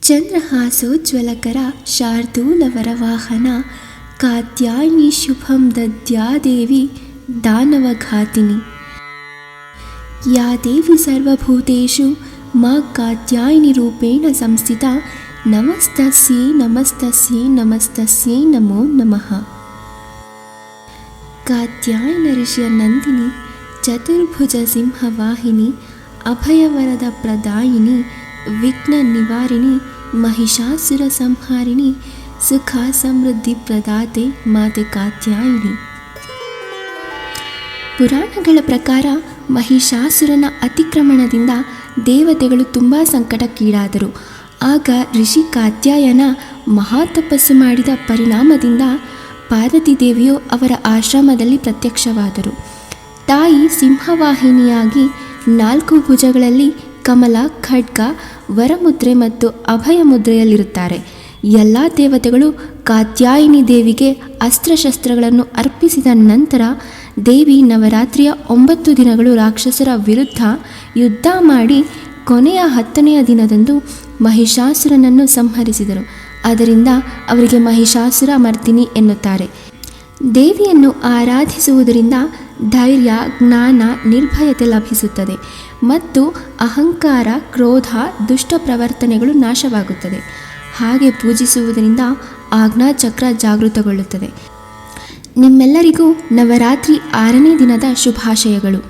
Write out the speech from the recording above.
ಚಂದ್ರಹಾಸೋಜ್ವಲಕರ ಶಾರ್ದೂಲವರವಾಹನ ಕಾತ್ಯಾಯಿನಿ ಶುಭಂ ದದ್ಯಾ ದೇವಿ ದಾನವಘಾತಿನಿ. ಯಾ ದೇವಿ ಸರ್ವಭೂತೇಷು ಮಾ ಕಾತ್ಯಾಯಿನಿ ರೂಪೇಣ ಸಂಸ್ಥಿತಾ ನಮಸ್ತಸ್ಯೈ ನಮಸ್ತಸ್ಯೈ ನಮಸ್ತಸ್ಯೈ ನಮೋ ನಮಃ. ಕಾತ್ಯಾಯನ ಋಷಿಯ ನಂದಿನಿ, ಚತುರ್ಭುಜ ಸಿಂಹವಾಹಿನಿ, ಅಭಯವರದ ಪ್ರದಾಯಿನಿ, ವಿಘ್ನ ನಿವಾರಿಣಿ, ಮಹಿಷಾಸುರ ಸಂಹಾರಿಣಿ, ಸುಖ ಸಮೃದ್ಧಿ ಪ್ರದಾತೆ ಮಾತೆ ಕಾತ್ಯಾಯಿನಿ. ಪುರಾಣಗಳ ಪ್ರಕಾರ ಮಹಿಷಾಸುರನ ಅತಿಕ್ರಮಣದಿಂದ ದೇವತೆಗಳು ತುಂಬ ಸಂಕಟಕ್ಕೀಡಾದರು. ಆಗ ಋಷಿ ಕಾತ್ಯಾಯನ ಮಹಾತಪಸ್ಸು ಮಾಡಿದ ಪರಿಣಾಮದಿಂದ ಪಾರ್ವತಿ ದೇವಿಯು ಅವರ ಆಶ್ರಮದಲ್ಲಿ ಪ್ರತ್ಯಕ್ಷವಾದರು. ತಾಯಿ ಸಿಂಹವಾಹಿನಿಯಾಗಿ 4 ಭುಜಗಳಲ್ಲಿ ಕಮಲ, ಖಡ್ಗ, ವರಮುದ್ರೆ ಮತ್ತು ಅಭಯ ಮುದ್ರೆಯಲ್ಲಿರುತ್ತಾರೆ. ಎಲ್ಲ ದೇವತೆಗಳು ಕಾತ್ಯಾಯಿನಿ ದೇವಿಗೆ ಅಸ್ತ್ರಶಸ್ತ್ರಗಳನ್ನು ಅರ್ಪಿಸಿದ ನಂತರ ದೇವಿ ನವರಾತ್ರಿಯ 9 ದಿನಗಳು ರಾಕ್ಷಸರ ವಿರುದ್ಧ ಯುದ್ಧ ಮಾಡಿ ಕೊನೆಯ 10ನೆಯ ದಿನದಂದು ಮಹಿಷಾಸುರನನ್ನು ಸಂಹರಿಸಿದರು. ಅದರಿಂದ ಅವರಿಗೆ ಮಹಿಷಾಸುರ ಮರ್ದಿನಿ ಎನ್ನುತ್ತಾರೆ. ದೇವಿಯನ್ನು ಆರಾಧಿಸುವುದರಿಂದ ಧೈರ್ಯ, ಜ್ಞಾನ, ನಿರ್ಭಯತೆ ಲಭಿಸುತ್ತದೆ ಮತ್ತು ಅಹಂಕಾರ, ಕ್ರೋಧ, ದುಷ್ಟ ಪ್ರವರ್ತನೆಗಳು ನಾಶವಾಗುತ್ತದೆ. ಹಾಗೆ ಪೂಜಿಸುವುದರಿಂದ ಆಜ್ಞಾಚಕ್ರ ಜಾಗೃತಗೊಳ್ಳುತ್ತದೆ. ನಿಮ್ಮೆಲ್ಲರಿಗೂ ನವರಾತ್ರಿ 6ನೇ ದಿನದ ಶುಭಾಶಯಗಳು.